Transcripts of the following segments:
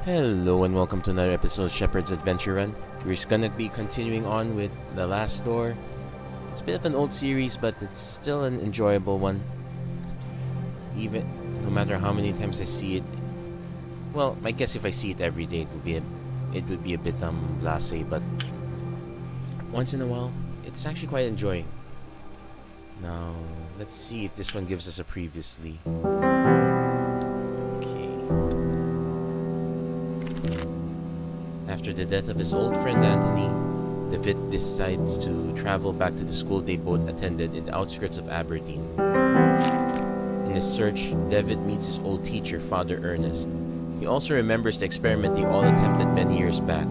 Hello and welcome to another episode of Shepherd's Adventure Run. We're gonna be continuing on with The Last Door. It's a bit of an old series, but it's still an enjoyable one. Even no matter how many times I see it. Well, I guess if I see it every day, it would be a bit blasé, but once in a while, it's actually quite enjoying. Now, let's see if this one gives us a previously. After the death of his old friend Anthony, David decides to travel back to the school they both attended in the outskirts of Aberdeen. In his search, David meets his old teacher, Father Ernest. He also remembers the experiment they all attempted many years back,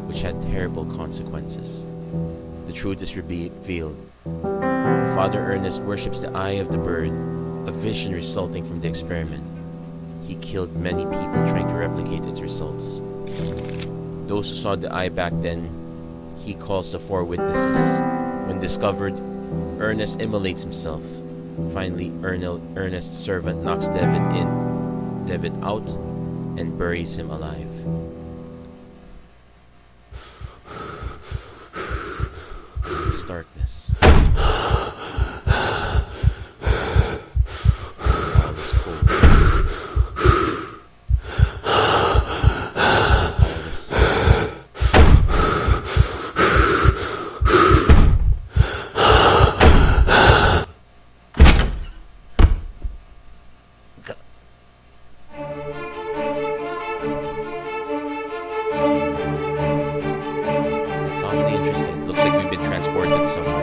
which had terrible consequences. The truth is revealed. Father Ernest worships the eye of the bird, a vision resulting from the experiment. He killed many people trying to replicate its results. Those who saw the eye back then, he calls the four witnesses. When discovered, Ernest immolates himself. Finally, Ernest's servant knocks David out, and buries him alive. This darkness. All this cold. All this silence. It's awfully interesting. It looks like we've been transported somewhere.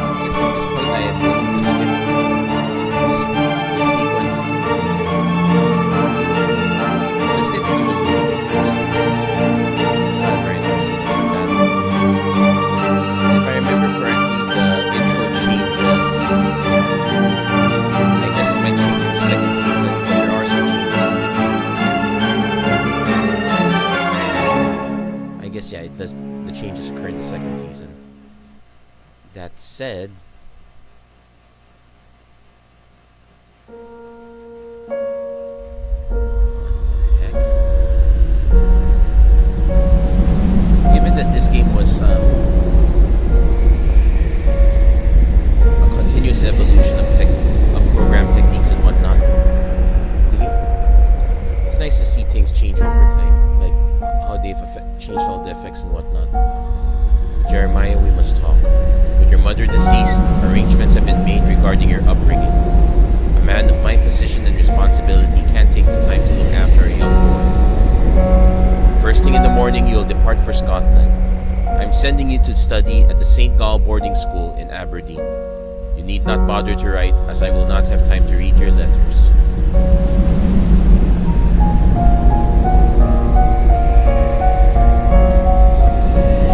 I guess at this point I am willing to skip this sequence. Let's get into the movie first. It's not very interesting. It's not that. If I remember correctly, the intro changes. I guess it might change in the second season, but there are some changes. I guess, yeah, it does. The changes occur in the second season. That said, what the heck? Given that this game was a continuous evolution of program techniques and whatnot, it's nice to see things change over time, like how they've changed all the effects and whatnot. Jeremiah, we must talk. With your mother deceased, arrangements have been made regarding your upbringing. A man of my position and responsibility can't take the time to look after a young boy. First thing in the morning, you'll depart for Scotland. I'm sending you to study at the St. Gall boarding school in Aberdeen. You need not bother to write, as I will not have time to read your letters.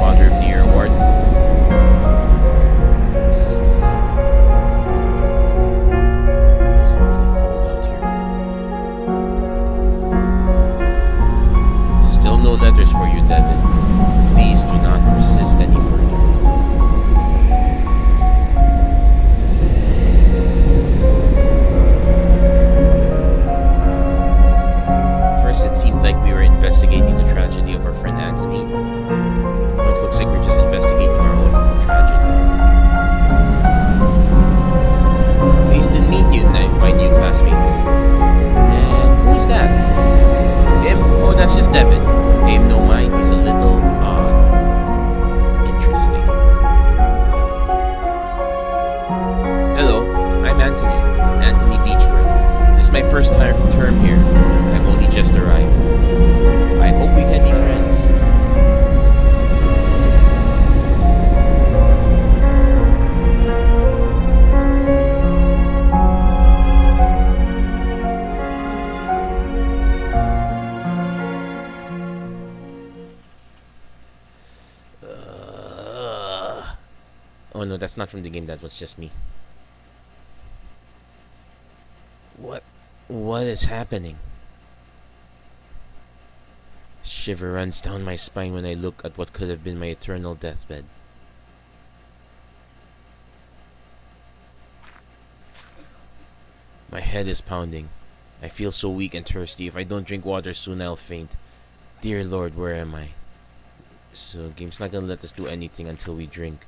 Father of the Year Award. It's awfully cold out here. Still no letters for you, David. Please do not persist any further. First, it seemed like we were investigating the tragedy of our friend Anthony. Now it looks like we're just investigating our own tragedy. Pleased to meet you, my new classmates. And who's that? Him? Oh, that's just Devin. Pay him no mind, he's a little, interesting. Hello, I'm Anthony Beechworth. This is my first term here. I've only just arrived. I hope we can be friends. Oh no, that's not from the game, that was just me. What is happening? shiver runs down my spine when I look at what could have been my eternal deathbed. My head is pounding. I feel so weak and thirsty. If I don't drink water soon, I'll faint. Dear Lord, where am I? So, game's not gonna let us do anything until we drink.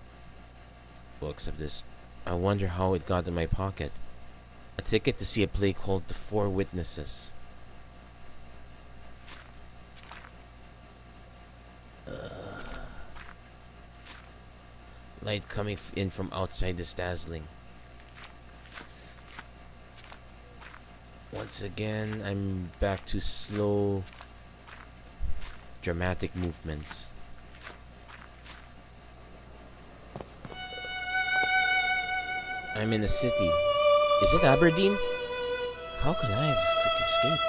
Well, except this. I wonder how it got in my pocket. A ticket to see a play called The Four Witnesses. Light coming in from outside is dazzling. Once again, I'm back to slow, dramatic movements. I'm in a city. Is it Aberdeen? How could I have escaped?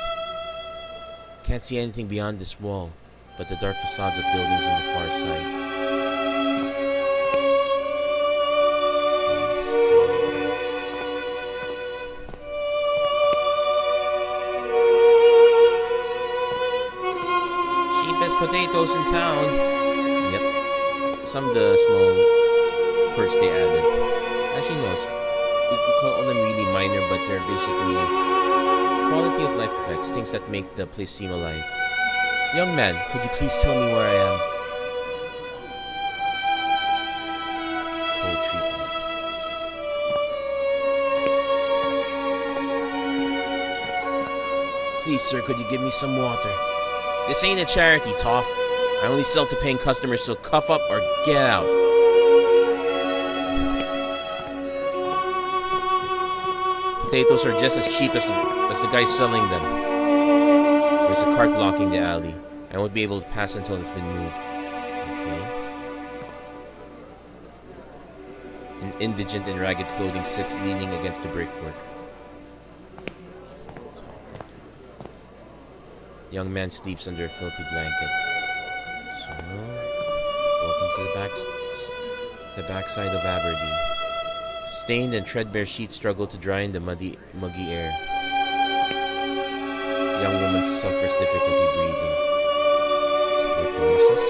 Can't see anything beyond this wall, but the dark facades of buildings on the far side. Cheapest potatoes in town. Yep. Some of the small quirks they added. Actually, no, we could call them really minor, but they're basically quality of life effects, things that make the place seem alive. Young man, could you please tell me where I am? Cold treatment. Please, sir, could you give me some water? This ain't a charity, Toff. I only sell to paying customers, so cuff up or get out. Potatoes are just as cheap as the guy selling them. There's a cart blocking the alley. I won't be able to pass until it's been moved. Okay. An indigent in ragged clothing sits leaning against the brickwork. Young man sleeps under a filthy blanket. So, welcome to the backside of Aberdeen. Stained and threadbare sheets struggle to dry in the muggy air. Young woman suffers difficulty breathing. Tuberculosis?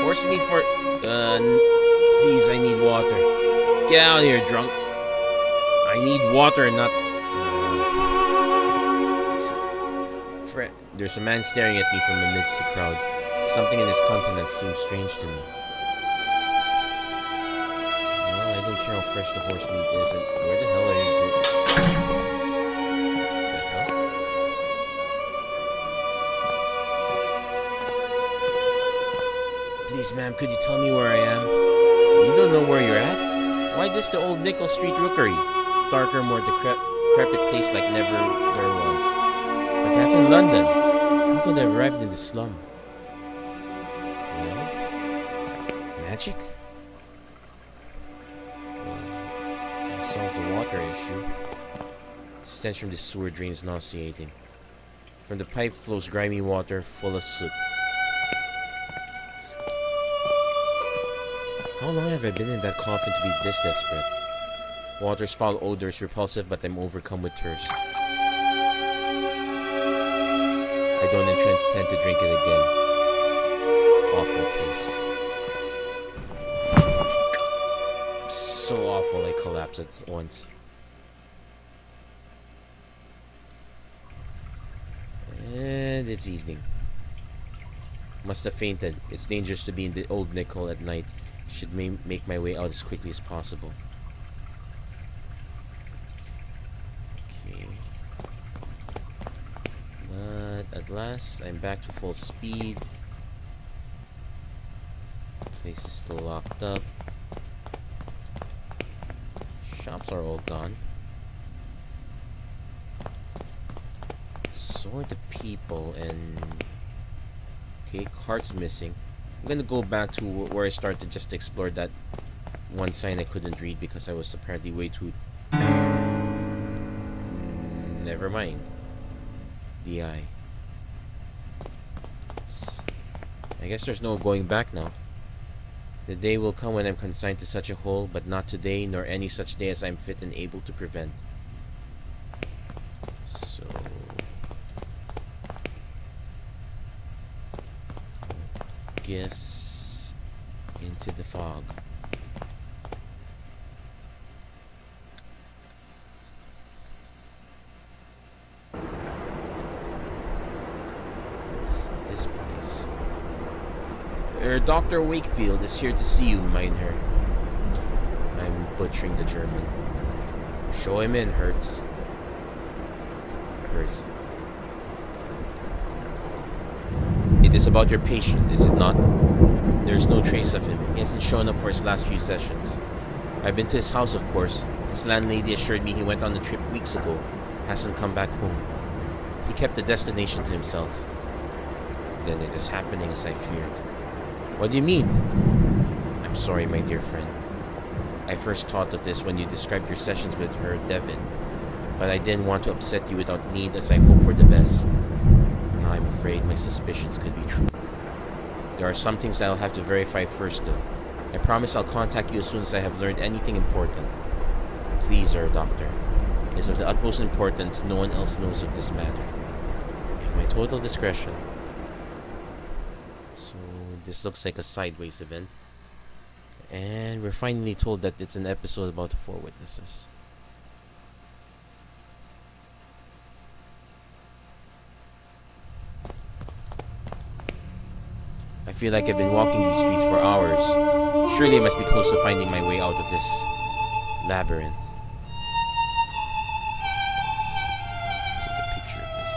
Horse meat for... please, I need water. Get out of here, drunk. I need water, not... There's a man staring at me from amidst the crowd. Something in his countenance seems strange to me. Well, I don't care how fresh the horse meat is, and where the hell are you going? Please, ma'am, could you tell me where I am? You don't know where you're at? Why, this the old Nickel Street Rookery. Darker, more decrepit place like never there was. But that's in London. How could I have arrived in the slum? Well, magic? Well, I solved the water issue. The stench from this sewer drain is nauseating. From the pipe flows grimy water full of soot. How long have I been in that coffin to be this desperate? Water's foul odor is repulsive, but I'm overcome with thirst. I don't intend to drink it again. Awful taste. So awful I collapse at once. And it's evening. Must have fainted. It's dangerous to be in the old Nickel at night. Should make my way out as quickly as possible. At last, I'm back to full speed. The place is still locked up. Shops are all gone. So are the people, and... Okay, cart's missing. I'm gonna go back to where I started just to explore that one sign I couldn't read because I was apparently way too... Never mind. DI. I guess there's no going back now. The day will come when I'm consigned to such a hole, but not today, nor any such day as I'm fit and able to prevent. So... guess... into the fog. What's this place? Dr. Wakefield is here to see you, Meinherr. I'm butchering the German. Show him in, Hertz. Hertz. It is about your patient, is it not? There's no trace of him. He hasn't shown up for his last few sessions. I've been to his house, of course. His landlady assured me he went on the trip weeks ago. Hasn't come back home. He kept the destination to himself. Then it is happening as I feared. What do you mean? I'm sorry, my dear friend. I first thought of this when you described your sessions with her, David. But I didn't want to upset you without need, as I hope for the best. Now I'm afraid my suspicions could be true. There are some things I'll have to verify first, though. I promise I'll contact you as soon as I have learned anything important. Please, Doctor. It is of the utmost importance no one else knows of this matter. You have my total discretion. So, this looks like a sideways event. And we're finally told that it's an episode about the 4 witnesses. I feel like I've been walking these streets for hours. Surely I must be close to finding my way out of this labyrinth. Let's take a picture of this.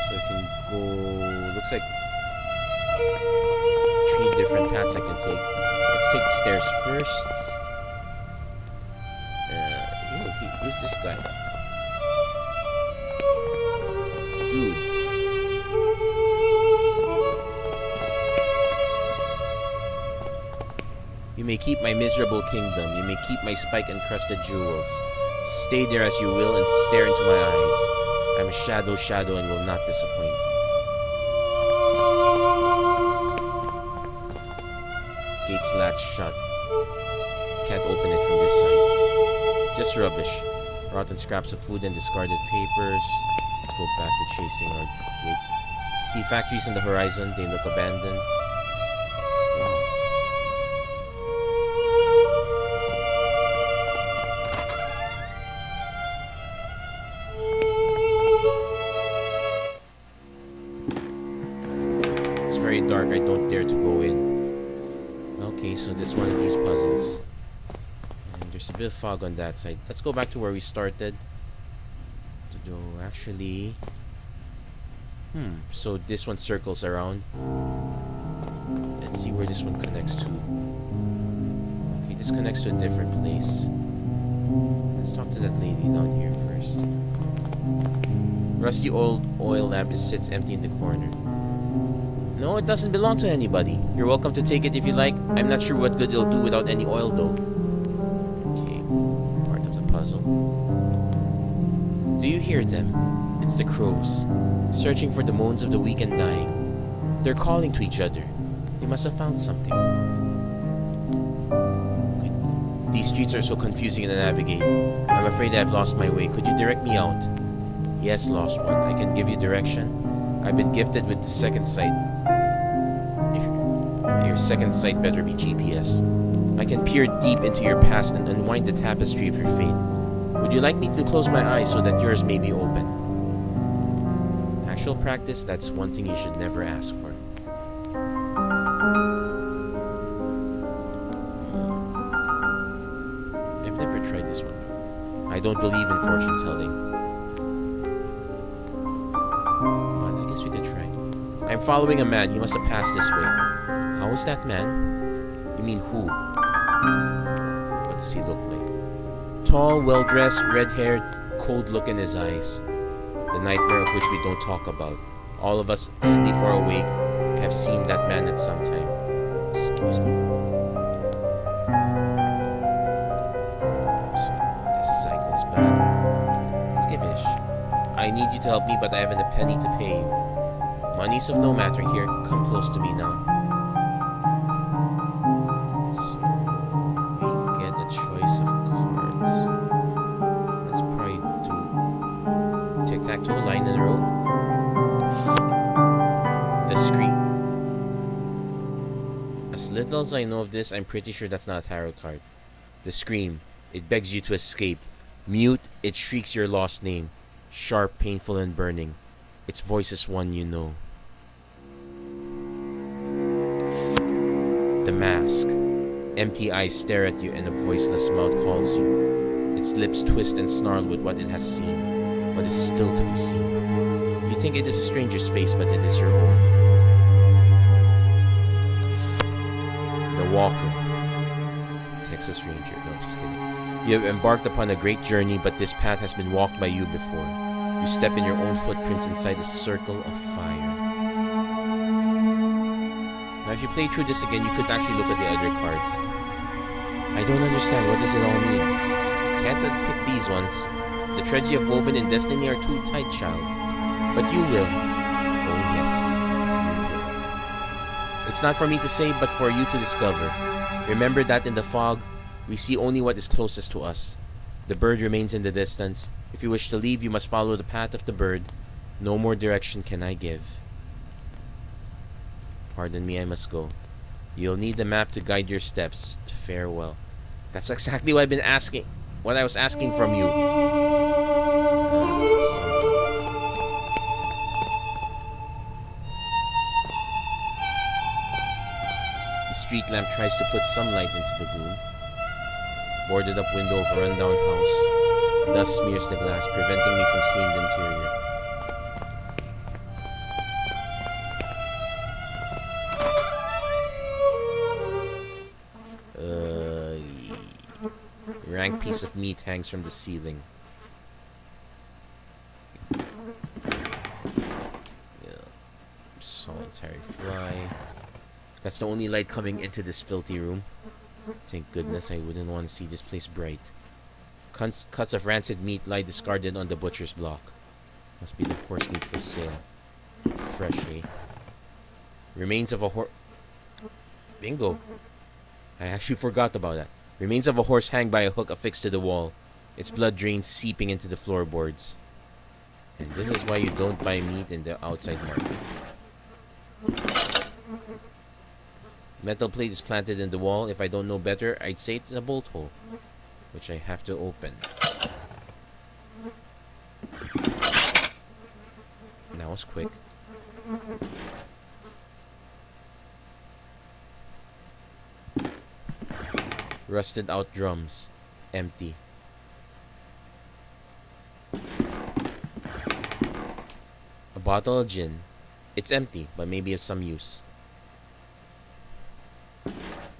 So I can go... looks like 3 different paths I can take. Let's take the stairs first. Who's this guy? Dude. You may keep my miserable kingdom. You may keep my spike-encrusted jewels. Stay there as you will and stare into my eyes. I'm a shadow and will not disappoint. Gates latched shut. Can't open it from this side. Just rubbish. Rotten scraps of food and discarded papers. Let's go back to chasing our... Wait. See factories on the horizon. They look abandoned. Wow. It's very dark. I don't dare to go in. Okay, so that's one of these puzzles. And there's a bit of fog on that side. Let's go back to where we started. Actually... so this one circles around. Let's see where this one connects to. Okay, this connects to a different place. Let's talk to that lady down here first. Rusty old oil lamp sits empty in the corner. No, it doesn't belong to anybody. You're welcome to take it if you like. I'm not sure what good it'll do without any oil, though. Okay, part of the puzzle. Do you hear them? It's the crows, searching for the moans of the weak and dying. They're calling to each other. They must have found something. These streets are so confusing to navigate. I'm afraid I've lost my way. Could you direct me out? Yes, lost one. I can give you direction. I've been gifted with the second sight. Your second sight better be GPS. I can peer deep into your past and unwind the tapestry of your fate. Would you like me to close my eyes so that yours may be open? Actual practice, that's one thing you should never ask for. I've never tried this one. I don't believe in fortune telling. But I guess we could try. I'm following a man. He must have passed this way. How is that man? You mean who? What does he look like? Tall, well-dressed, red-haired, cold look in his eyes. The nightmare of which we don't talk about. All of us, asleep or awake, have seen that man at some time. Excuse me. So, this cycle's bad. Let's give it a shot. I need you to help me, but I haven't a penny to pay you. Money's of no matter here. Come close to me now. else I know of this, I'm pretty sure that's not a tarot card. The scream. It begs you to escape. Mute, it shrieks your lost name. Sharp, painful, and burning. Its voice is one you know. The mask. Empty eyes stare at you and a voiceless mouth calls you. Its lips twist and snarl with what it has seen. What is still to be seen. You think it is a stranger's face, but it is your own. The Walker. Texas Ranger. No, just kidding. You have embarked upon a great journey, but this path has been walked by you before. You step in your own footprints inside a circle of fire. Now, if you play through this again, you could actually look at the other cards. I don't understand. What does it all mean? Can't unpick these ones. The threads you have woven in destiny are too tight, child. But you will. Oh, yes. You will. It's not for me to say, but for you to discover. Remember that in the fog, we see only what is closest to us. The bird remains in the distance. If you wish to leave, you must follow the path of the bird. No more direction can I give. Pardon me, I must go. You'll need the map to guide your steps. Farewell. That's exactly what I've been asking. What I was asking from you. The street lamp tries to put some light into the gloom. Boarded up window of a rundown house. Dust smears the glass, preventing me from seeing the interior. Rank piece of meat hangs from the ceiling. Solitary fly. That's the only light coming into this filthy room. Thank goodness I wouldn't want to see this place bright. Cuts of rancid meat lie discarded on the butcher's block. Must be the horse meat for sale. Fresh, eh? Remains of a horse... Bingo! I actually forgot about that. Remains of a horse hang by a hook affixed to the wall. Its blood drains seeping into the floorboards. And this is why you don't buy meat in the outside market. Metal plate is planted in the wall. If I don't know better, I'd say it's a bolt hole, which I have to open. That was quick. Rusted out drums. Empty. A bottle of gin. It's empty, but maybe of some use.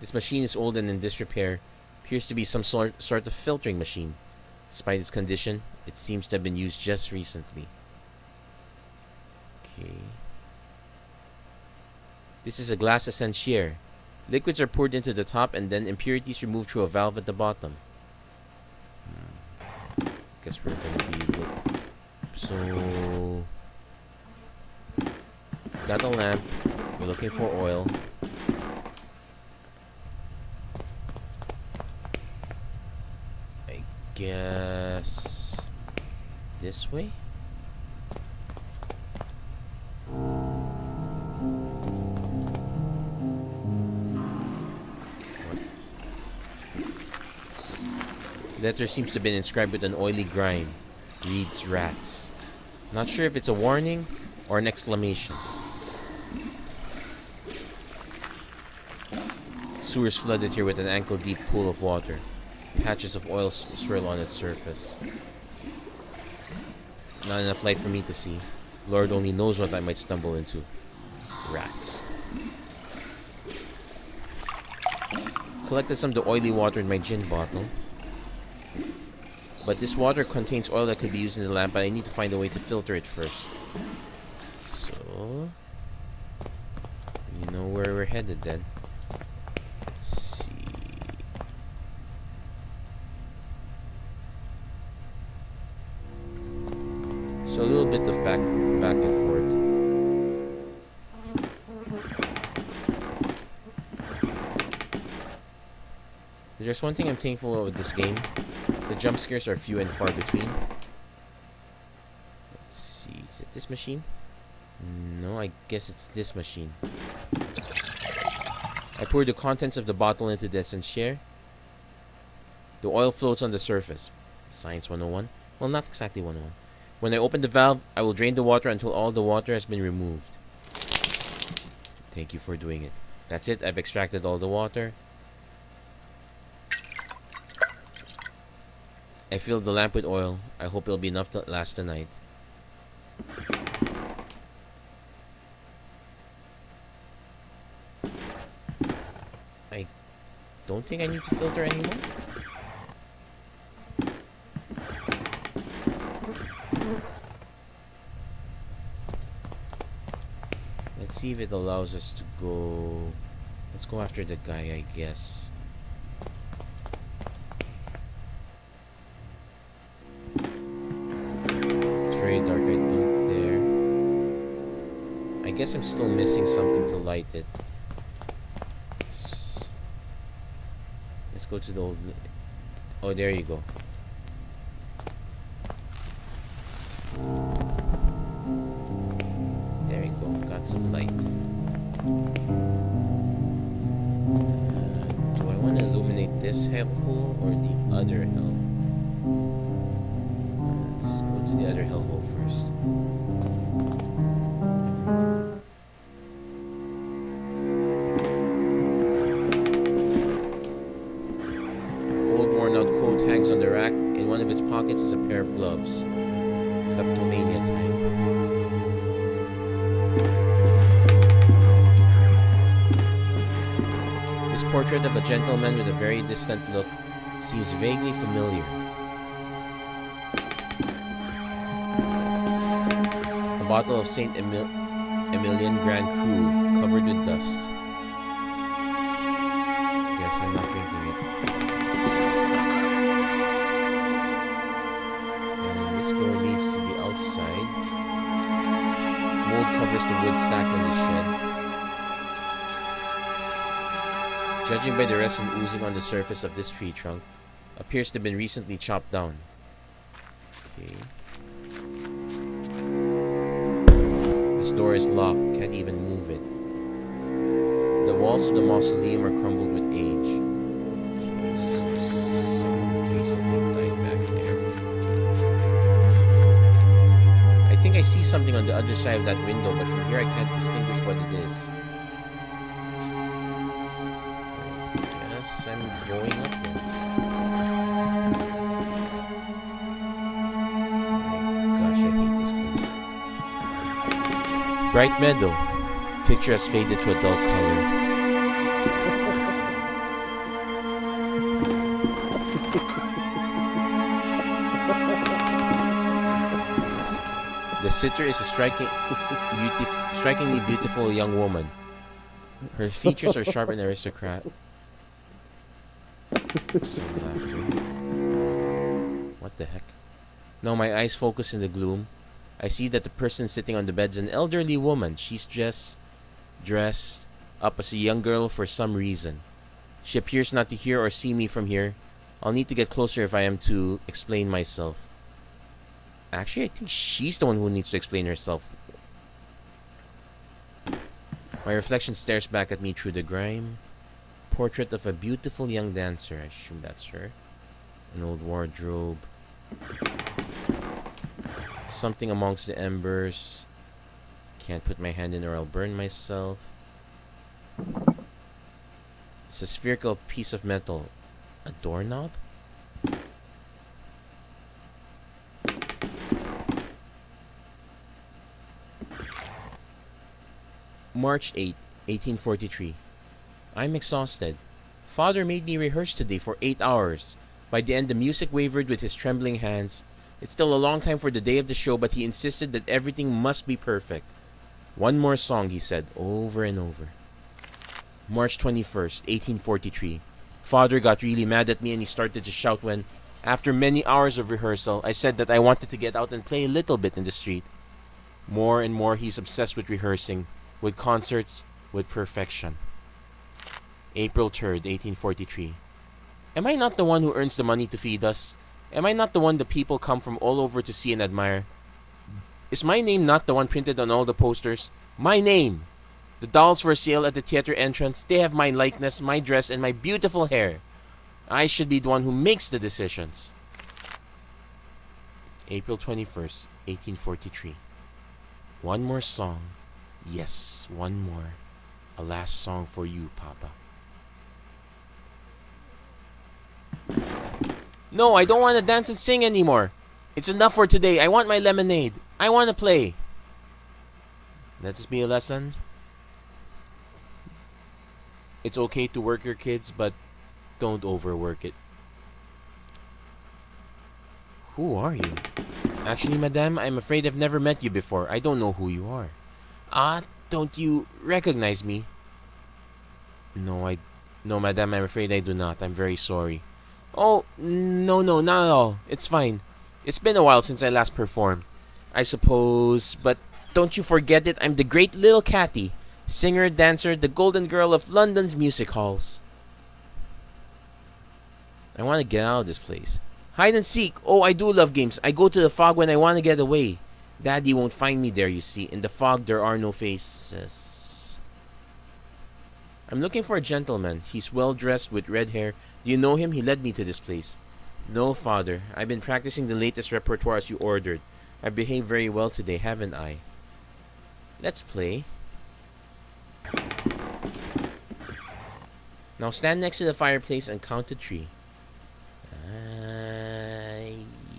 This machine is old and in disrepair. Appears to be some sort of filtering machine. Despite its condition, it seems to have been used just recently. Okay. This is a glass essentiaire. Liquids are poured into the top and then impurities removed through a valve at the bottom. Guess we're gonna be... So... Got a lamp. We're looking for oil. I guess... This way? The letter seems to have been inscribed with an oily grime. Reads rats. Not sure if it's a warning or an exclamation. Sewers flooded here with an ankle-deep pool of water. Patches of oil swirl on its surface. Not enough light for me to see. Lord only knows what I might stumble into. Rats. Collected some of the oily water in my gin bottle. But this water contains oil that could be used in the lamp, but I need to find a way to filter it first. So... You know where we're headed then. Let's see... So a little bit of back and forth. There's one thing I'm thankful of with this game. The jump scares are few and far between. Let's see, is it this machine? No, I guess it's this machine. I pour the contents of the bottle into the essentiaire. The oil floats on the surface. Science 101? Well, not exactly 101. When I open the valve, I will drain the water until all the water has been removed. Thank you for doing it. That's it. I've extracted all the water. I filled the lamp with oil. I hope it'll be enough to last the night. I don't think I need to filter anymore. Let's see if it allows us to go. Let's go after the guy, I guess. It's very dark, I don't dare. I guess I'm still missing something to light it. Let's go to the old. Oh, there you go. There you go. Got some light. Do I want to illuminate this hellhole or the other hell? Let's go to the other hellhole first. Old worn out coat hangs on the rack. In one of its pockets is a pair of gloves. Kleptomania time. This portrait of a gentleman with a very distant look seems vaguely familiar. A bottle of Saint Emilion Grand Cru covered with dust. Guess I'm not drinking it. And this door leads to the outside. Mold covers the wood stacked in the shed. Judging by the resin oozing on the surface of this tree trunk, appears to have been recently chopped down. Okay. This door is locked, can't even move it. The walls of the mausoleum are crumbled with age. Okay, so someone recently died back there. I think I see something on the other side of that window, but from here I can't distinguish what it is. I'm going up there. My gosh, I hate this place. Bright meadow. Picture has faded to a dull color. The sitter is a strikingly beautiful young woman. Her features are sharp and aristocrat. Some laughter. What the heck? Now my eyes focus in the gloom. I see that the person sitting on the bed is an elderly woman. She's just dressed up as a young girl for some reason. She appears not to hear or see me from here. I'll need to get closer if I am to explain myself. Actually, I think she's the one who needs to explain herself. My reflection stares back at me through the grime. Portrait of a beautiful young dancer. I assume that's her. An old wardrobe. Something amongst the embers. Can't put my hand in or I'll burn myself. It's a spherical piece of metal. A doorknob? March 8, 1843. I'm exhausted. Father made me rehearse today for 8 hours. By the end, the music wavered with his trembling hands. It's still a long time for the day of the show, but he insisted that everything must be perfect. One more song, he said, over and over. March 21st, 1843. Father got really mad at me and he started to shout when, after many hours of rehearsal, I said that I wanted to get out and play a little bit in the street. More and more, he's obsessed with rehearsing, with concerts, with perfection. April 3rd, 1843. Am I not the one who earns the money to feed us? Am I not the one the people come from all over to see and admire? Is my name not the one printed on all the posters? My name! The dolls for sale at the theater entrance, they have my likeness, my dress, and my beautiful hair. I should be the one who makes the decisions. April 21st, 1843. One more song. Yes, one more. A last song for you, Papa. No, I don't want to dance and sing anymore. It's enough for today. I want my lemonade. I want to play. Let this be a lesson. It's okay to work your kids, but don't overwork it. Who are you? Actually, madame, I'm afraid I've never met you before. I don't know who you are. Don't you recognize me? No, madame, I'm afraid I do not. I'm very sorry. Oh, no, not at all. It's fine. It's been a while since I last performed, I suppose, but don't you forget it, I'm the great little Cathy, singer, dancer, the golden girl of London's music halls. I want to get out of this place. Hide and seek. Oh, I do love games. I go to the fog when I want to get away. Daddy won't find me there, you see. In the fog, there are no faces. I'm looking for a gentleman. He's well dressed with red hair. Do you know him? He led me to this place. No, father. I've been practicing the latest repertoire as you ordered. I've behaved very well today, haven't I? Let's play. Now stand next to the fireplace and count to 3.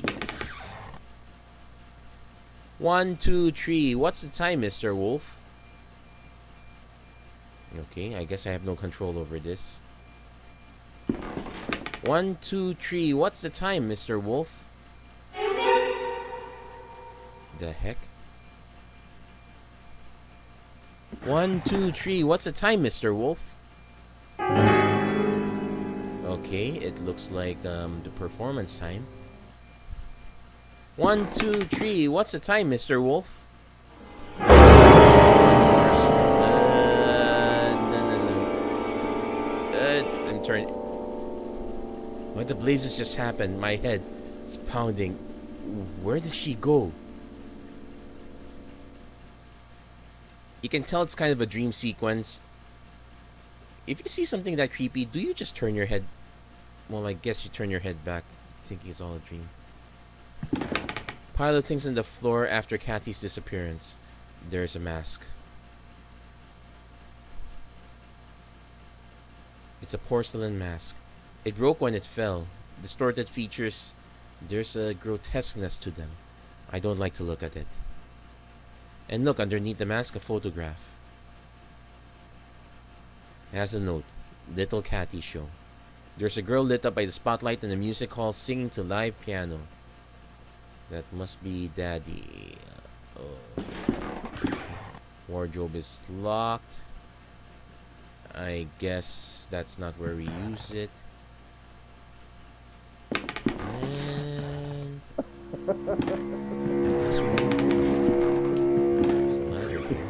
Yes. 1, 2, 3. What's the time, Mr. Wolf? Okay, I guess I have no control over this. 1, 2, 3. What's the time, Mr. Wolf? The heck? 1, 2, 3. What's the time, Mr. Wolf? Okay, it looks like the performance time. 1, 2, 3. What's the time, Mr. Wolf? No. I'm turning. What the blazes just happened? My head is pounding. Where did she go? You can tell it's kind of a dream sequence. If you see something that creepy, do you just turn your head? Well, I guess you turn your head back, thinking it's all a dream. Pile of things on the floor after Cathy's disappearance. There's a mask. It's a porcelain mask. It broke when it fell. Distorted features. There's a grotesqueness to them. I don't like to look at it. And look, underneath the mask, a photograph. It has a note. Little Cathy Show. There's a girl lit up by the spotlight in the music hall singing to live piano. That must be Daddy. Oh. Wardrobe is locked. I guess that's not where we use it. And I guess we move on. There's a ladder here.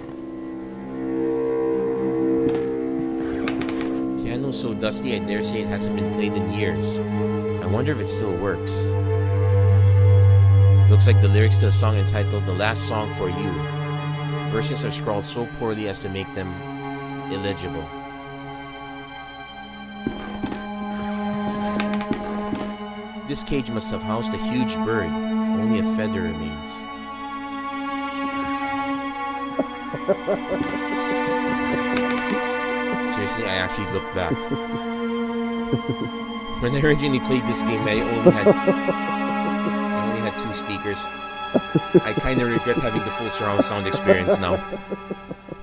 Piano's so dusty, I dare say it hasn't been played in years. I wonder if it still works. Looks like the lyrics to a song entitled The Last Song for You. Verses are scrawled so poorly as to make them illegible. This cage must have housed a huge bird. Only a feather remains. Seriously, I actually looked back. When I originally played this game, I only had 2 speakers. I kind of regret having the full surround sound experience now.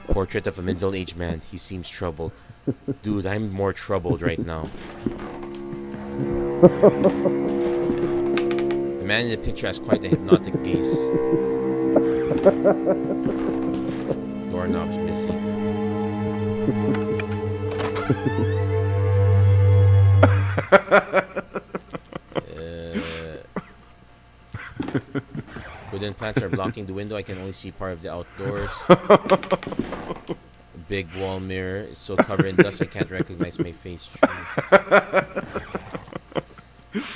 Portrait of a middle-aged man. He seems troubled. Dude, I'm more troubled right now. The man in the picture has quite a hypnotic gaze. Doorknob's missing. Wooden plants are blocking the window. I can only see part of the outdoors. A big wall mirror is so covered in dust I can't recognize my face.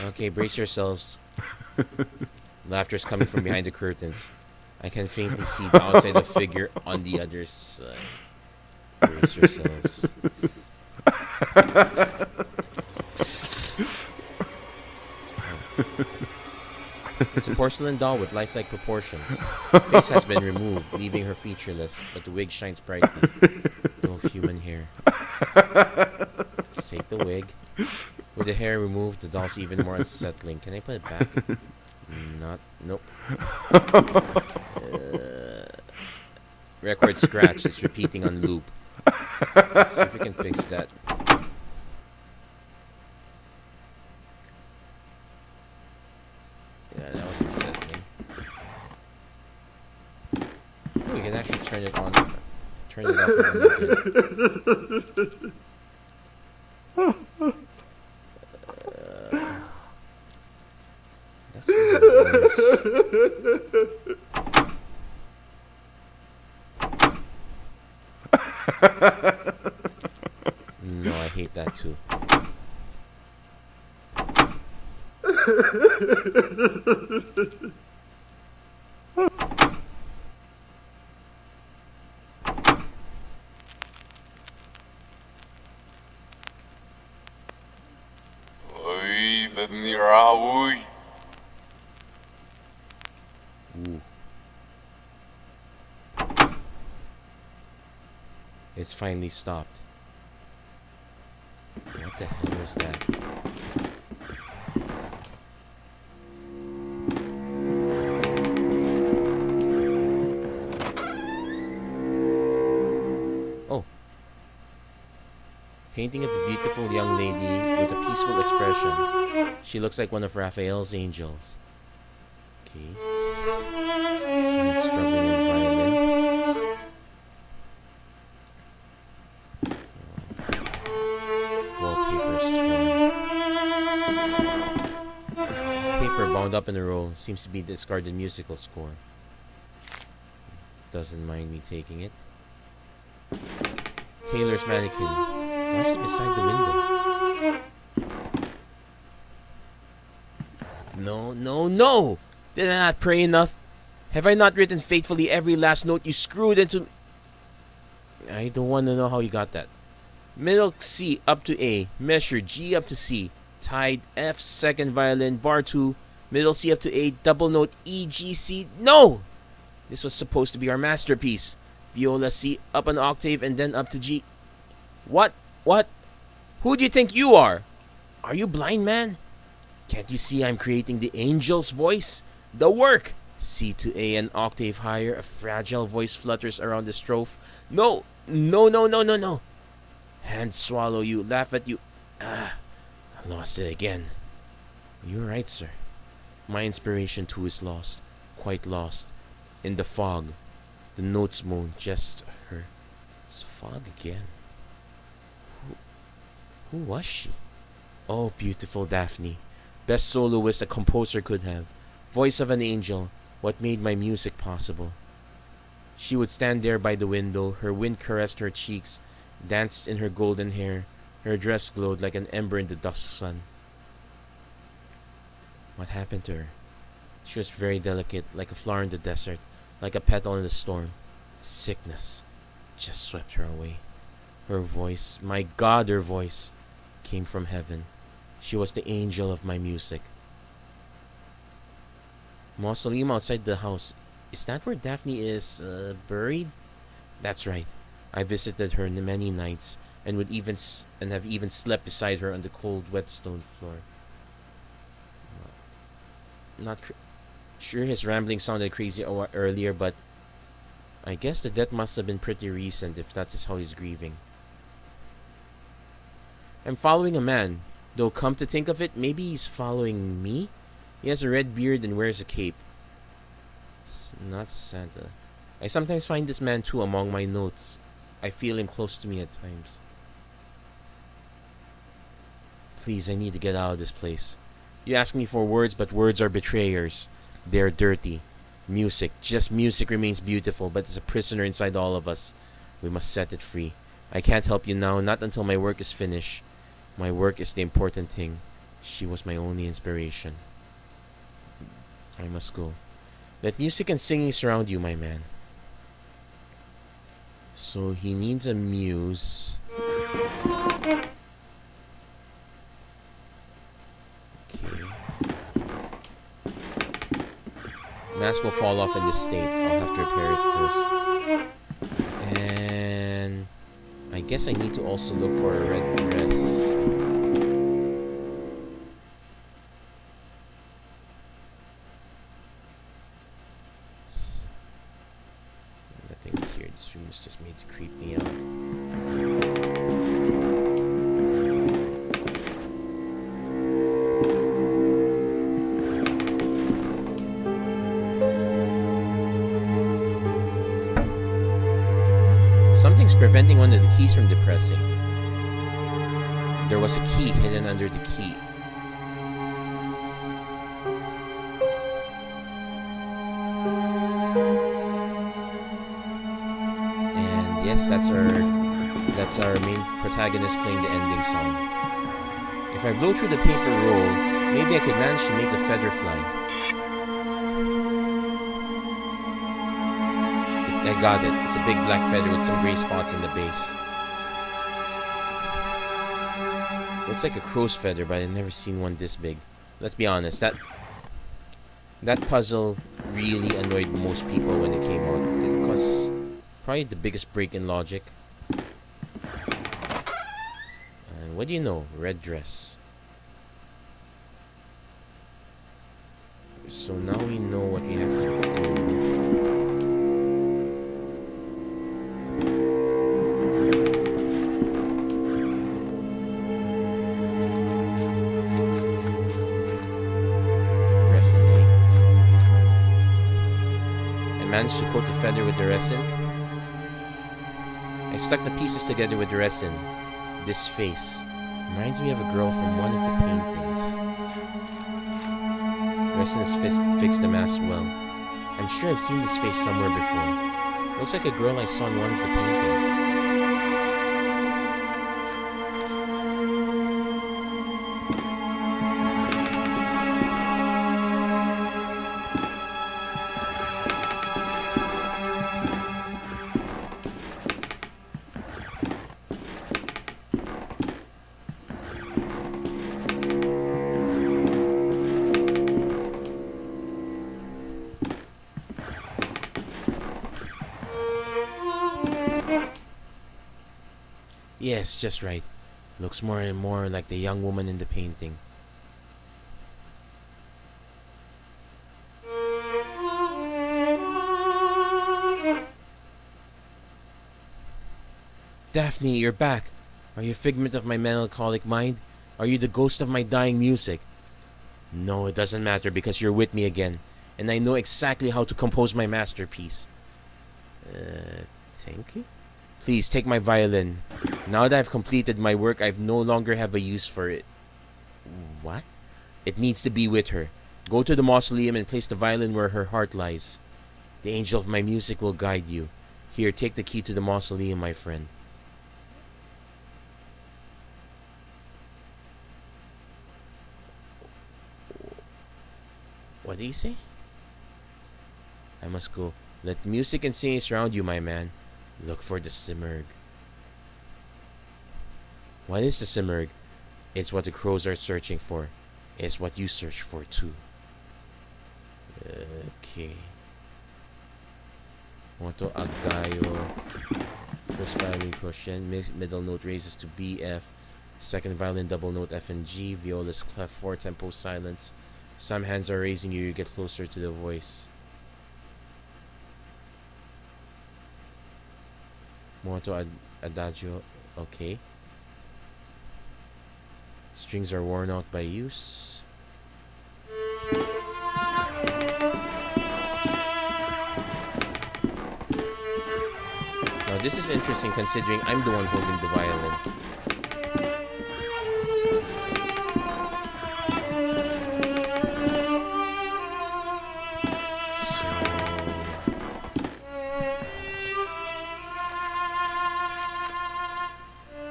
Okay, brace yourselves. Laughter's coming from behind the curtains. I can faintly see the outside of figure on the other side. Brace yourselves. It's a porcelain doll with lifelike proportions. Face has been removed, leaving her featureless, but the wig shines brightly. No human hair. Let's take the wig. With the hair removed, the doll's even more unsettling. Can I put it back? Nope. Record scratch. It's repeating on loop. Let's see if we can fix that. Yeah, that was unsettling. Oh, you can actually turn it on. Turn it off and on again. That's even worse. No, I hate that too. Ooh. It's finally stopped. What the hell was that? Oh. Painting of a beautiful young lady with a peaceful expression. She looks like one of Raphael's angels. Okay. Someone struggling on violin. Wallpaper's torn. Paper bound up in a roll. Seems to be discarded musical score. Doesn't mind me taking it. Taylor's mannequin. Why is it beside the window? No! Did I not pray enough? Have I not written faithfully every last note you screwed into... I don't want to know how you got that. Middle C up to A. Measure G up to C. Tied F second violin. Bar 2. Middle C up to A. Double note E, G, C. No! This was supposed to be our masterpiece. Viola C up an octave and then up to G. What? Who do you think you are? Are you blind, man? Can't you see I'm creating the angel's voice? The work! C to A, an octave higher. A fragile voice flutters around the strophe. No! Hands swallow you, laugh at you. I lost it again. You're right, sir. My inspiration too is lost. Quite lost. In the fog. The notes moan just her. It's fog again. Who was she? Oh, beautiful Daphne. Best soloist a composer could have. Voice of an angel. What made my music possible. She would stand there by the window. Her wind caressed her cheeks. Danced in her golden hair. Her dress glowed like an ember in the dusk sun. What happened to her? She was very delicate, like a flower in the desert, like a petal in the storm. Sickness just swept her away. Her voice, my God, her voice, came from heaven. She was the angel of my music. Mausoleum outside the house. Is that where Daphne is buried? That's right. I visited her many nights and have even slept beside her on the cold, wet stone floor. Not sure his rambling sounded crazy earlier, but I guess the death must have been pretty recent if that is how he's grieving. I'm following a man, though come to think of it, maybe he's following me? He has a red beard and wears a cape. It's not Santa. I sometimes find this man too among my notes. I feel him close to me at times. Please, I need to get out of this place. You ask me for words, but words are betrayers. They're dirty. Music, just music remains beautiful, but it's a prisoner inside all of us. We must set it free. I can't help you now, not until my work is finished. My work is the important thing. She was my only inspiration. I must go. Let music and singing surround you, my man. So he needs a muse. Okay. Mask will fall off in this state. I'll have to repair it first. And I guess I need to also look for a red dress. Nothing here. This room is just made to creep me out. Something's preventing one of the keys from depressing. There was a key hidden under the key. And yes, that's our main protagonist playing the ending song. If I blow through the paper roll, maybe I could manage to make the feather fly. I got it. It's a big black feather with some gray spots in the base. Looks like a crow's feather, but I've never seen one this big. Let's be honest, that puzzle really annoyed most people when it came out. It caused probably the biggest break in logic. And what do you know? Red dress. So now we know what we have to do. Managed to coat the feather with the resin. I stuck the pieces together with the resin. This face reminds me of a girl from one of the paintings. Resin has fixed the mask well. I'm sure I've seen this face somewhere before. Looks like a girl I saw in one of the paintings. Yes, just right. Looks more and more like the young woman in the painting. Daphne, you're back. Are you a figment of my melancholic mind? Are you the ghost of my dying music? No, it doesn't matter because you're with me again. And I know exactly how to compose my masterpiece. Thank you? Please, take my violin. Now that I've completed my work, I no longer have a use for it. What? It needs to be with her. Go to the mausoleum and place the violin where her heart lies. The angel of my music will guide you. Here, take the key to the mausoleum, my friend. What did he say? I must go. Let music and singing surround you, my man. Look for the Simurgh. What is the Simurgh? It's what the crows are searching for. It's what you search for too. Okay. Moto Agayo. First violin crochet. Middle note raises to B, F. Second violin double note F and G. Viola's clef 4 tempo silence. Some hands are raising you. You get closer to the voice. Moto Adagio, okay. Strings are worn out by use. Now this is interesting considering I'm the one holding the violin.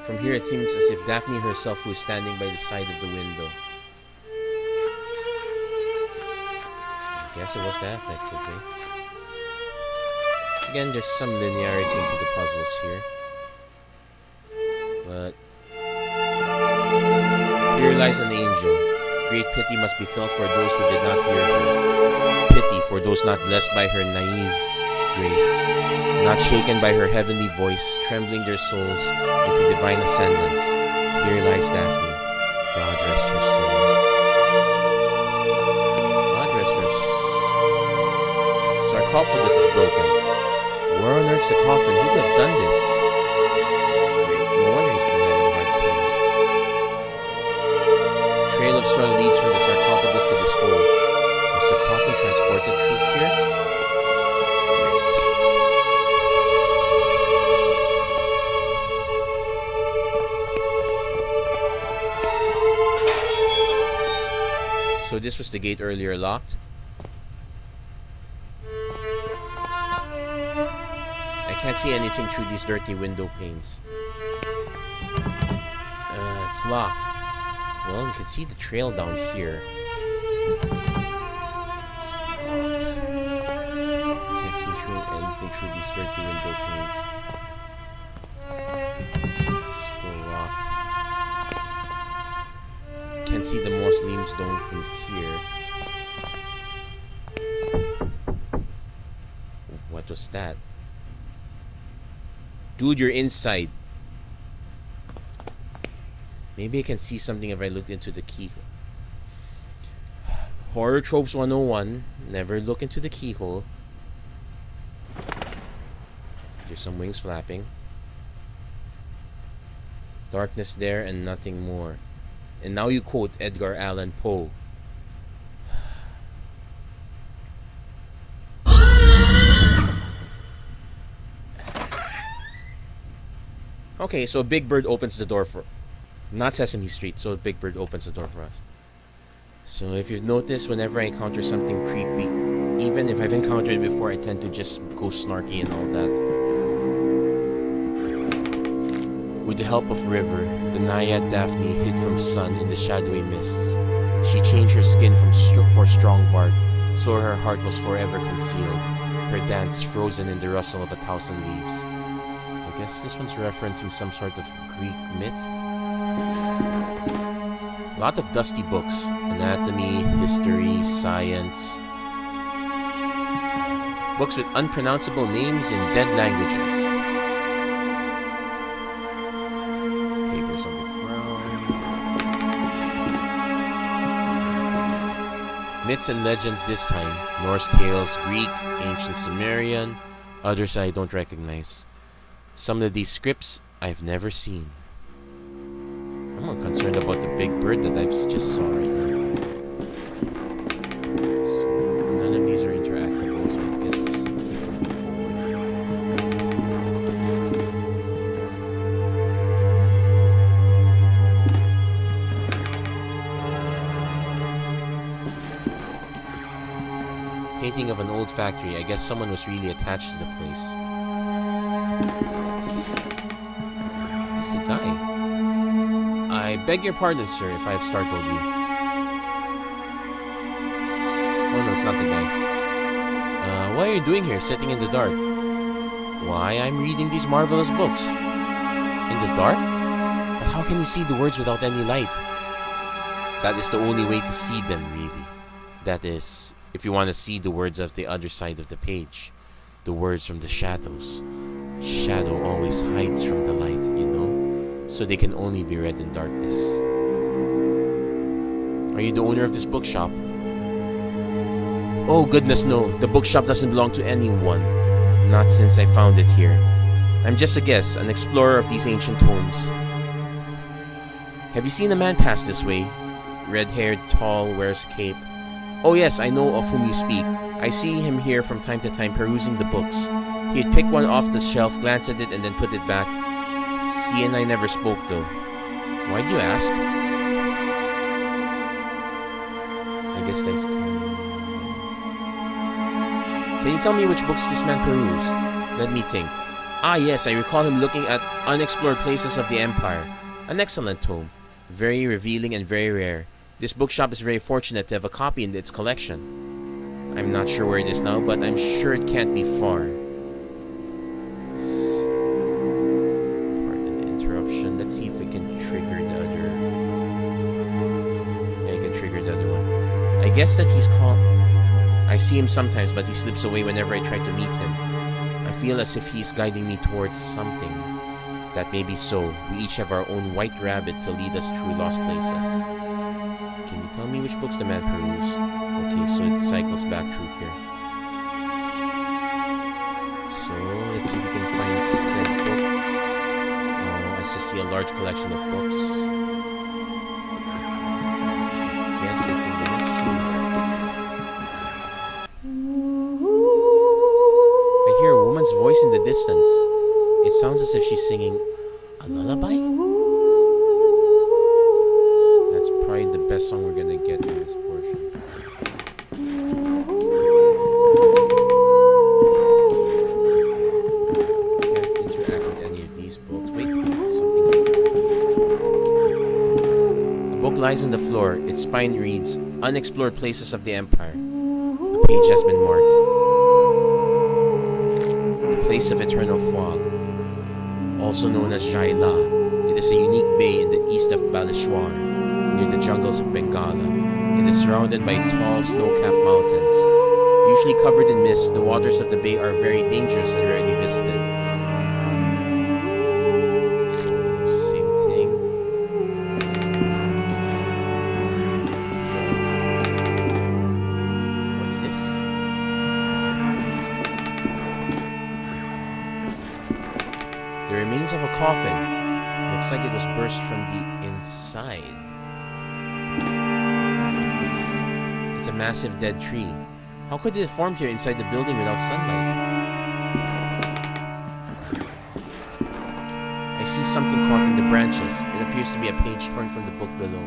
From here it seems as if Daphne herself was standing by the side of the window. I guess it was that effectively. again, there's some linearity to the puzzles here. But here lies an angel. Great pity must be felt for those who did not hear her. Pity for those not blessed by her naive grace, not shaken by her heavenly voice, trembling their souls into divine ascendance. Here lies Daphne. God rest her soul. God rest her soul. Sarcophagus is broken. Where on earth's the coffin? Who could have done this? Great. No wonder he's been having a hard time. Trail of soil leads from the sarcophagus to this hole. Was the coffin transported through here? Great. So this was the gate earlier locked. I can't see anything through these dirty window panes. It's locked. Well, you can see the trail down here. It's locked. Can't see anything through these dirty window panes. Still locked. Can't see the Muslim's dome from here. What was that? Dude, you're inside. Maybe I can see something if I look into the keyhole. Horror Tropes 101. Never look into the keyhole. There's some wings flapping. Darkness there and nothing more. And now you quote Edgar Allan Poe. Okay, so Big Bird opens the door for... Not Sesame Street, so Big Bird opens the door for us. So if you've noticed, whenever I encounter something creepy, even if I've encountered it before, I tend to just go snarky and all that. With the help of River, the Naiad Daphne hid from sun in the shadowy mists. She changed her skin for strong bark, so her heart was forever concealed, her dance frozen in the rustle of 1,000 leaves. I guess this one's referencing some sort of Greek myth. A lot of dusty books. Anatomy, history, science. Books with unpronounceable names in dead languages. Papers on the ground. Myths and legends this time. Norse tales, Greek, ancient Sumerian. Others I don't recognize. Some of these scripts I've never seen. I'm more concerned about the big bird that I've just saw right now. So, none of these are interactable, so I guess we just have to keep moving forward. Painting of an old factory. I guess someone was really attached to the place. Is this the guy? I beg your pardon, sir, if I've startled you. Oh no, it's not the guy. What are you doing here, sitting in the dark? Why, I'm reading these marvelous books. In the dark? But how can you see the words without any light? That is the only way to see them, really. That is, if you want to see the words of the other side of the page. The words from the shadows. Shadow always hides from the light, you know? So they can only be read in darkness. Are you the owner of this bookshop? Oh goodness no, the bookshop doesn't belong to anyone. Not since I found it here. I'm just a guest, an explorer of these ancient tomes. Have you seen a man pass this way? Red-haired, tall, wears cape. Oh yes, I know of whom you speak. I see him here from time to time perusing the books. He'd pick one off the shelf, glance at it, and then put it back. He and I never spoke, though. Why'd you ask? I guess that's... Can you tell me which books this man perused? Let me think. Ah, yes, I recall him looking at Unexplored Places of the Empire. An excellent tome. Very revealing and very rare. This bookshop is very fortunate to have a copy in its collection. I'm not sure where it is now, but I'm sure it can't be far. guess that he's called. I see him sometimes, but he slips away whenever I try to meet him. I feel as if he's guiding me towards something. That may be so. We each have our own white rabbit to lead us through lost places. Can you tell me which books the man perused? Okay, so it cycles back through here. So, let's see if we can find said book. Oh, I just see a large collection of books. Yes, it's in the next chamber. I hear a woman's voice in the distance. It sounds as if she's singing a lullaby? That's probably the best song we're gonna get in this portion. Can't interact with any of these books. Wait, something. A book lies on the floor. Its spine reads, Unexplored Places of the Empire. The page has been marked. The Place of Eternal Fog, also known as Jaila. It is a unique bay in the east of Baleshwar, near the jungles of Bengala. It is surrounded by tall, snow-capped mountains. Usually covered in mist, the waters of the bay are very dangerous and rarely visited. So, same thing. What's this? The remains of a coffin. Looks like it was burst from the inside. It's a massive dead tree. How could it have formed here inside the building without sunlight? I see something caught in the branches. It appears to be a page torn from the book below.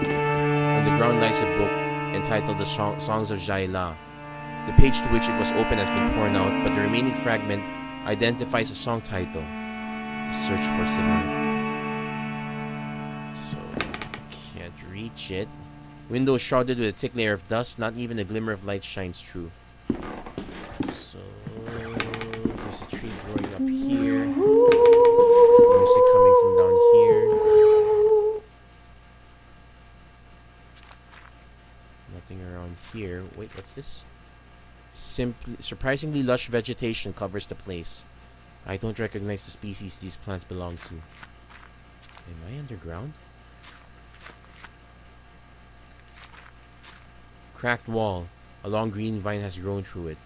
On the ground lies a book entitled The Songs of Jaila. The page to which it was open has been torn out, but the remaining fragment identifies a song title, The Search for Simone. So, can't reach it. Window shrouded with a thick layer of dust, not even a glimmer of light shines through. So, there's a tree growing up here. Music coming from down here. Nothing around here. Wait, what's this? Surprisingly lush vegetation covers the place. I don't recognize the species these plants belong to. Am I underground? Cracked wall. A long green vine has grown through it.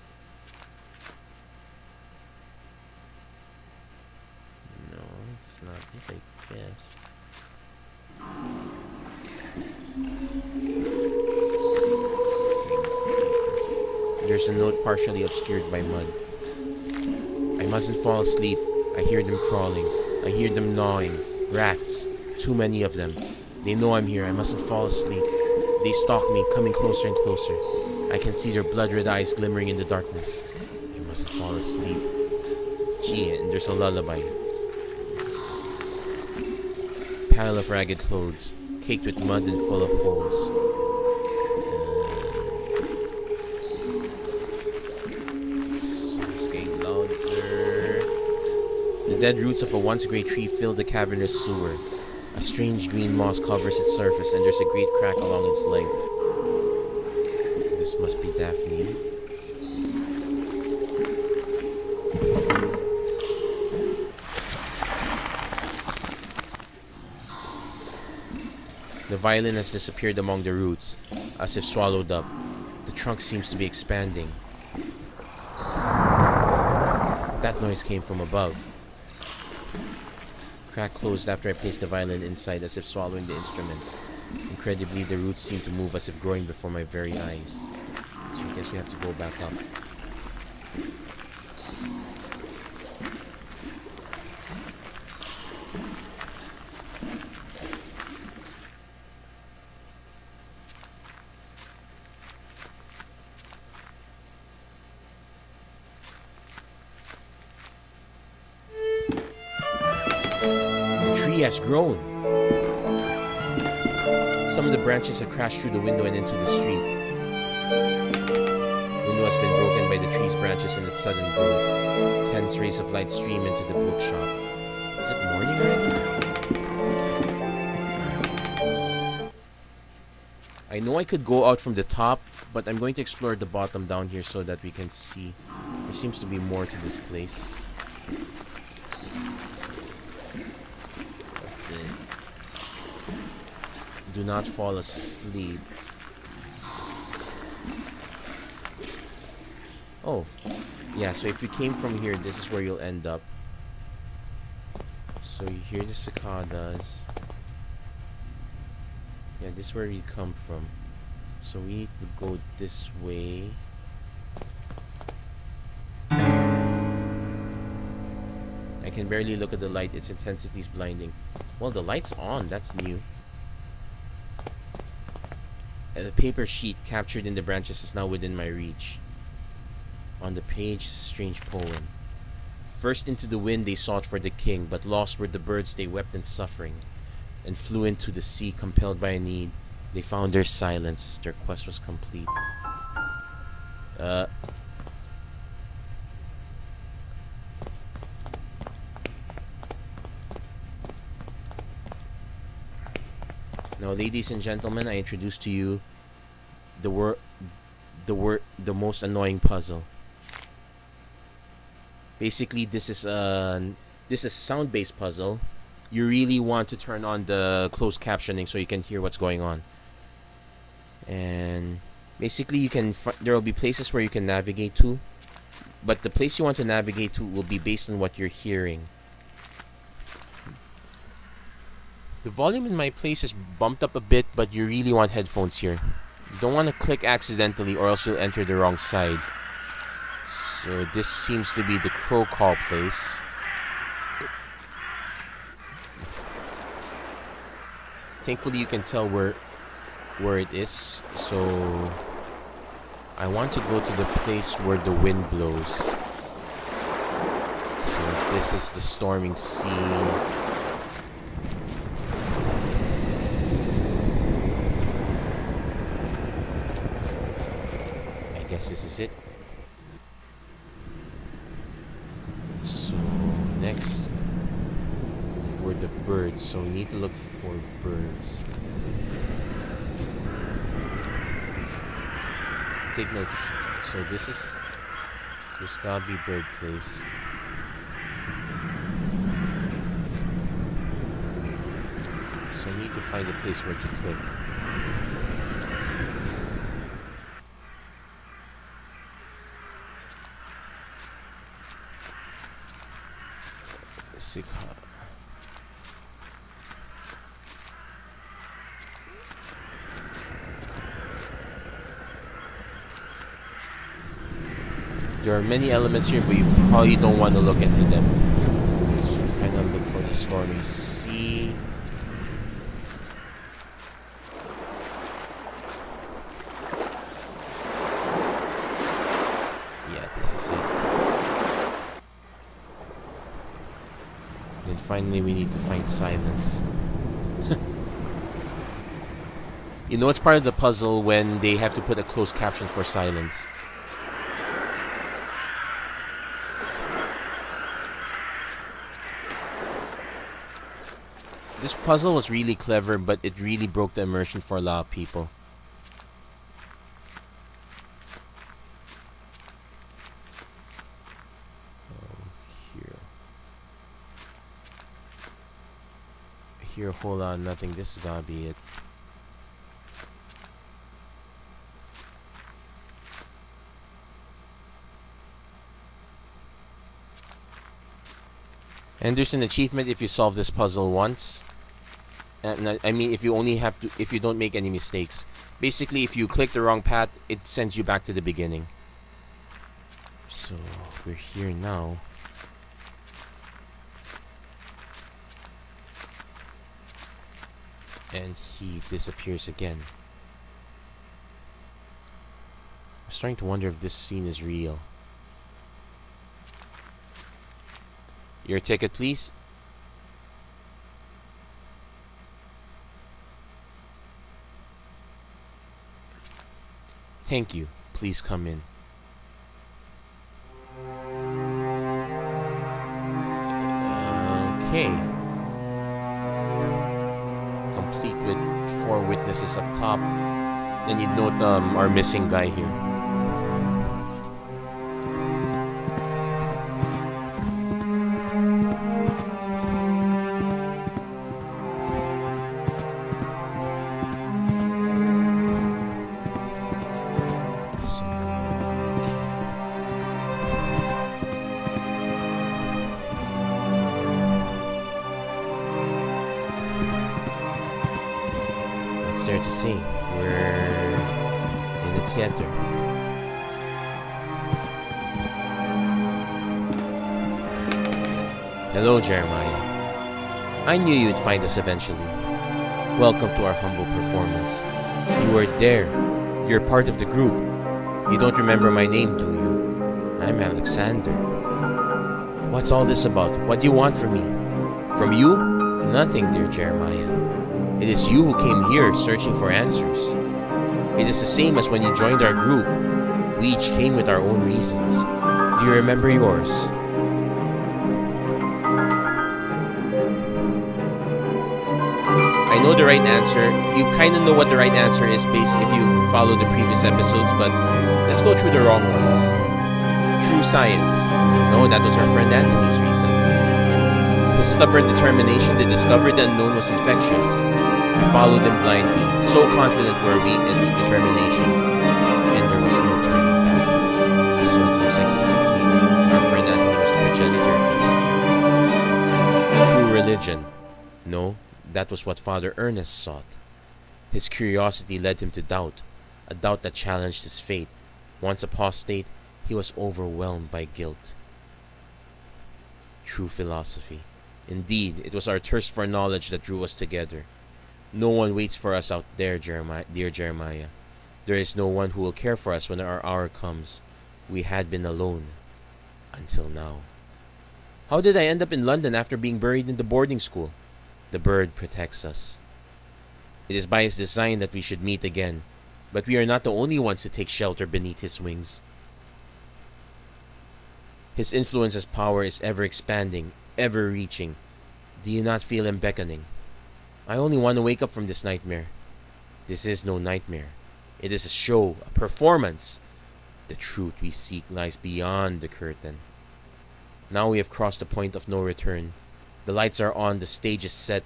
No, it's not it, I guess. There's a note partially obscured by mud. I mustn't fall asleep. I hear them crawling. I hear them gnawing. Rats. Too many of them. They know I'm here. I mustn't fall asleep. They stalk me, coming closer and closer. I can see their blood-red eyes glimmering in the darkness. I mustn't fall asleep. Gee, and there's a lullaby. Pile of ragged clothes, caked with mud and full of holes. The dead roots of a once great tree fill the cavernous sewer. A strange green moss covers its surface, and there's a great crack along its length. This must be Daphne. The violin has disappeared among the roots, as if swallowed up. The trunk seems to be expanding. That noise came from above. Crack closed after I placed the violin inside, as if swallowing the instrument. Incredibly, the roots seem to move as if growing before my very eyes. So I guess we have to go back up. Has grown. Some of the branches have crashed through the window and into the street. The window has been broken by the tree's branches in its sudden growth. Tense rays of light stream into the bookshop. Is it morning already? I know I could go out from the top, but I'm going to explore the bottom down here so that we can see. There seems to be more to this place. Let's see. Do not fall asleep. Oh, yeah, so if you came from here, this is where you'll end up. So you hear the cicadas. Yeah, this is where you come from. So we need to go this way. I can barely look at the light. Its intensity is blinding. Well, the light's on. That's new. The paper sheet captured in the branches is now within my reach. On the page, a strange poem. First into the wind they sought for the king, but lost were the birds they wept in suffering, and flew into the sea compelled by a need. They found their silence. Their quest was complete. Now, ladies and gentlemen, I introduce to you the most annoying puzzle. Basically, this is a sound-based puzzle. You really want to turn on the closed captioning so you can hear what's going on. And basically, there will be places where you can navigate to, but the place you want to navigate to will be based on what you're hearing. The volume in my place is bumped up a bit, but you really want headphones here. You don't want to click accidentally or else you'll enter the wrong side. So this seems to be the crow call place. Thankfully you can tell where it is. So I want to go to the place where the wind blows. So this is the storming sea. I guess this is it. So next for the birds. So we need to look for birds. Take notes. So this gotta be bird place. So we need to find a place where to click. There are many elements here, but you probably don't want to look into them. So kind of look for the stormy sea. Yeah, this is it. Then finally we need to find silence. You know, it's part of the puzzle when they have to put a closed caption for silence. This puzzle was really clever, but it really broke the immersion for a lot of people. Here, hold on, nothing. This is gotta be it. And there's an achievement if you solve this puzzle once. And I mean, if you don't make any mistakes. Basically, if you click the wrong path, it sends you back to the beginning. So we're here now. And he disappears again. I'm starting to wonder if this scene is real. Your ticket, please. Thank you. Please come in. Okay. Complete with 4 witnesses up top. And you'd note our missing guy here. What's there to see? We're in the theater. Hello, Jeremiah. I knew you'd find us eventually. Welcome to our humble performance. You were there. You're part of the group. You don't remember my name, do you? I'm Alexander. What's all this about? What do you want from me? From you? Nothing, dear Jeremiah. It is you who came here searching for answers. It is the same as when you joined our group. We each came with our own reasons. Do you remember yours? I know the right answer. You kind of know what the right answer is based if you follow the previous episodes, but let's go through the wrong ones. True science. No, that was our friend Anthony's reason. His stubborn determination to discover the unknown was infectious. We followed him blindly. So confident were we in his determination. And there was no turning back. So it looks like our friend Anthony was the progenitor of this. True religion. No, that was what Father Ernest sought. His curiosity led him to doubt. A doubt that challenged his faith. Once apostate, he was overwhelmed by guilt. True philosophy. Indeed, it was our thirst for knowledge that drew us together. No one waits for us out there, dear Jeremiah. There is no one who will care for us when our hour comes. We had been alone. Until now. How did I end up in London after being buried in the boarding school? The bird protects us. It is by his design that we should meet again. But we are not the only ones to take shelter beneath his wings. His influence as power is ever expanding, ever reaching. Do you not feel him beckoning? I only want to wake up from this nightmare. This is no nightmare. It is a show, a performance. The truth we seek lies beyond the curtain. Now we have crossed the point of no return. The lights are on, the stage is set,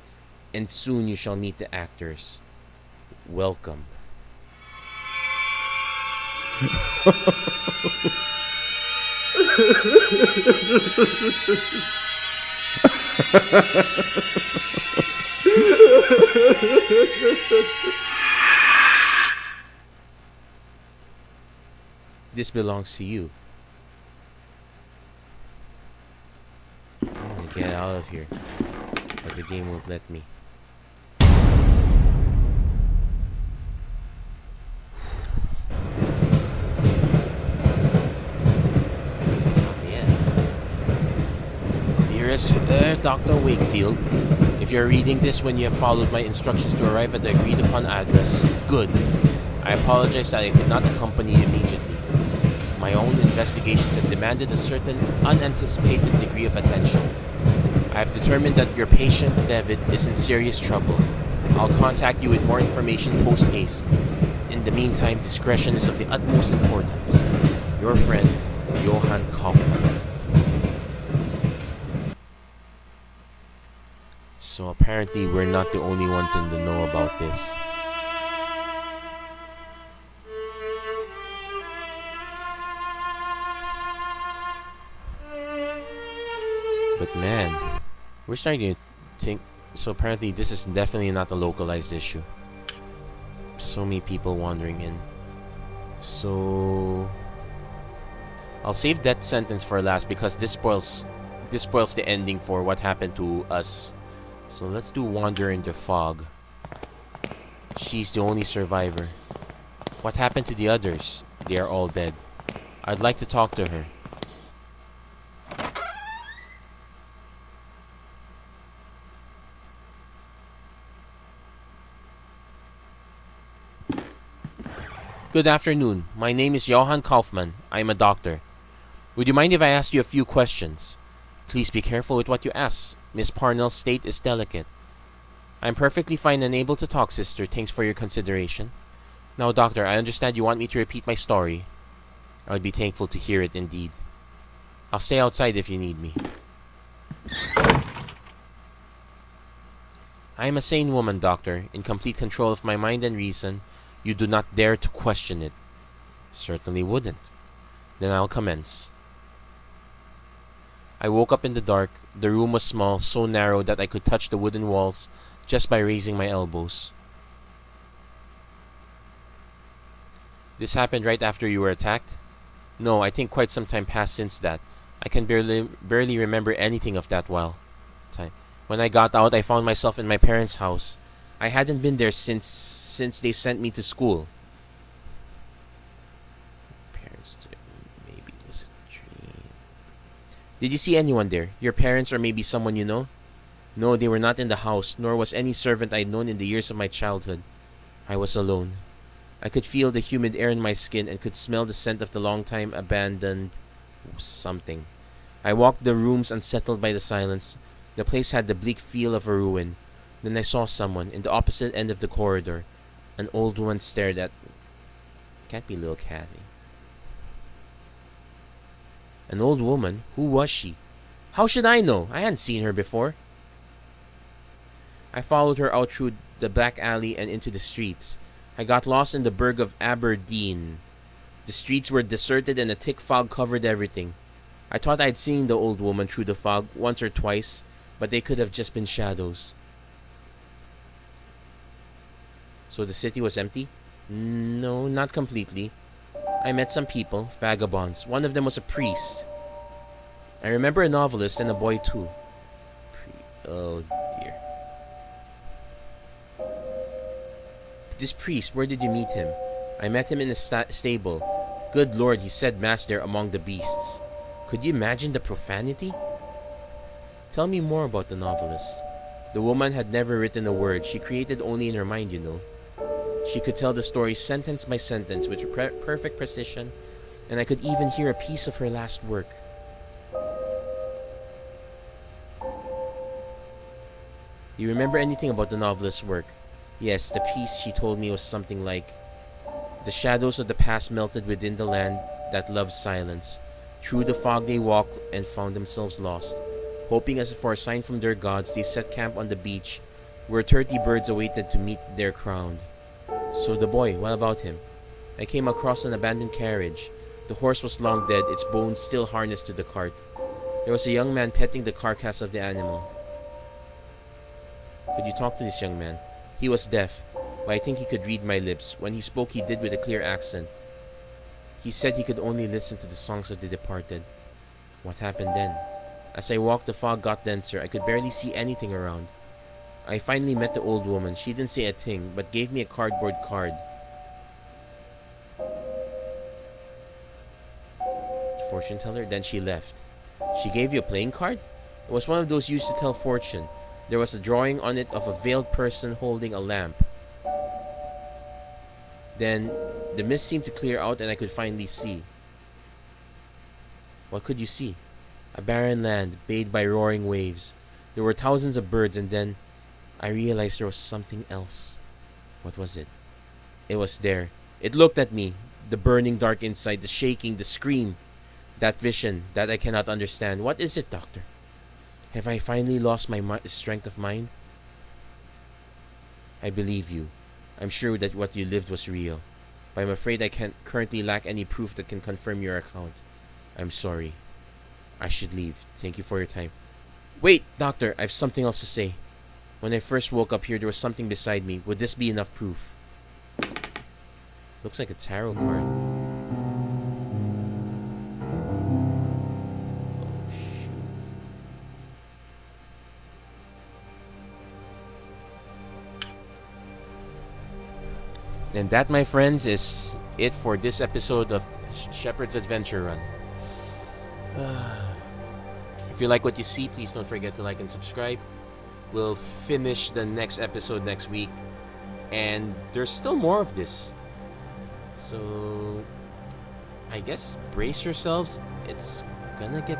and soon you shall meet the actors. Welcome. This belongs to you. I want to get out of here, but the game won't let me. It's not the end. Dearest Dr. Wakefield, if you're reading this when you have followed my instructions to arrive at the agreed upon address, good. I apologize that I could not accompany you immediately. My own investigations have demanded a certain unanticipated degree of attention. I have determined that your patient, David, is in serious trouble. I'll contact you with more information post-haste. In the meantime, discretion is of the utmost importance. Your friend, Johann Kaufmann. So apparently we're not the only ones in the know about this. But man, we're starting to think. So apparently this is definitely not a localized issue. So many people wandering in. So I'll save that sentence for last because this spoils the ending for what happened to us. So let's do Wander in the Fog. She's the only survivor. What happened to the others? They are all dead. I'd like to talk to her. Good afternoon. My name is Johann Kaufmann. I am a doctor. Would you mind if I ask you a few questions? Please be careful with what you ask. Miss Parnell's state is delicate. I'm perfectly fine and able to talk, sister. Thanks for your consideration. Now, Doctor, I understand you want me to repeat my story. I would be thankful to hear it indeed. I'll stay outside if you need me. I am a sane woman, Doctor, in complete control of my mind and reason. You do not dare to question it. Certainly wouldn't. Then I'll commence. I woke up in the dark. The room was small, so narrow that I could touch the wooden walls just by raising my elbows. This happened right after you were attacked? No, I think quite some time passed since that. I can barely remember anything of that time. When I got out, I found myself in my parents' house. I hadn't been there since they sent me to school. Maybe it was a dream. Did you see anyone there? Your parents or maybe someone you know? No, they were not in the house, nor was any servant I'd known in the years of my childhood. I was alone. I could feel the humid air in my skin and could smell the scent of the long-time abandoned something. I walked the rooms unsettled by the silence. The place had the bleak feel of a ruin. Then I saw someone in the opposite end of the corridor. An old woman stared at me. Can't be little Kathy. An old woman? Who was she? How should I know? I hadn't seen her before. I followed her out through the back alley and into the streets. I got lost in the burg of Aberdeen. The streets were deserted and a thick fog covered everything. I thought I'd seen the old woman through the fog once or twice, but they could have just been shadows. So the city was empty? No, not completely. I met some people, vagabonds. One of them was a priest. I remember a novelist and a boy too. Oh dear. This priest, where did you meet him? I met him in a stable. Good Lord, he said mass there among the beasts. Could you imagine the profanity? Tell me more about the novelist. The woman had never written a word. She created only in her mind, you know. She could tell the story sentence by sentence with perfect precision, and I could even hear a piece of her last work. Do you remember anything about the novelist's work? Yes, the piece she told me was something like, the shadows of the past melted within the land that loves silence. Through the fog they walked and found themselves lost. Hoping as for a sign from their gods, they set camp on the beach, where 30 birds awaited to meet their crown. So the boy, what about him? I came across an abandoned carriage. The horse was long dead, its bones still harnessed to the cart. There was a young man petting the carcass of the animal. Could you talk to this young man? He was deaf, but I think he could read my lips. When he spoke, he did with a clear accent. He said he could only listen to the songs of the departed. What happened then? As I walked, the fog got denser. I could barely see anything around. I finally met the old woman. She didn't say a thing, but gave me a cardboard card. Fortune teller? Then she left. She gave you a playing card? It was one of those used to tell fortune. There was a drawing on it of a veiled person holding a lamp. Then the mist seemed to clear out and I could finally see. What could you see? A barren land, bathed by roaring waves. There were thousands of birds, and then I realized there was something else. What was it? It was there. It looked at me. The burning dark inside, the shaking, the scream. That vision that I cannot understand. What is it, Doctor? Have I finally lost my strength of mind? I believe you. I'm sure that what you lived was real. But I'm afraid I can't currently lack any proof that can confirm your account. I'm sorry. I should leave. Thank you for your time. Wait, Doctor, I have something else to say. When I first woke up here, there was something beside me. Would this be enough proof? Looks like a tarot card. And that, my friends, is it for this episode of Shepherd's Adventure Run. If you like what you see, please don't forget to like and subscribe. We'll finish the next episode next week. And there's still more of this. So, I guess brace yourselves. It's gonna get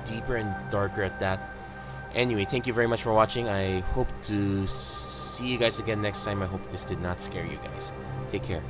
deeper and darker at that. Anyway, thank you very much for watching. I hope to see you guys again next time. I hope this did not scare you guys. Take care.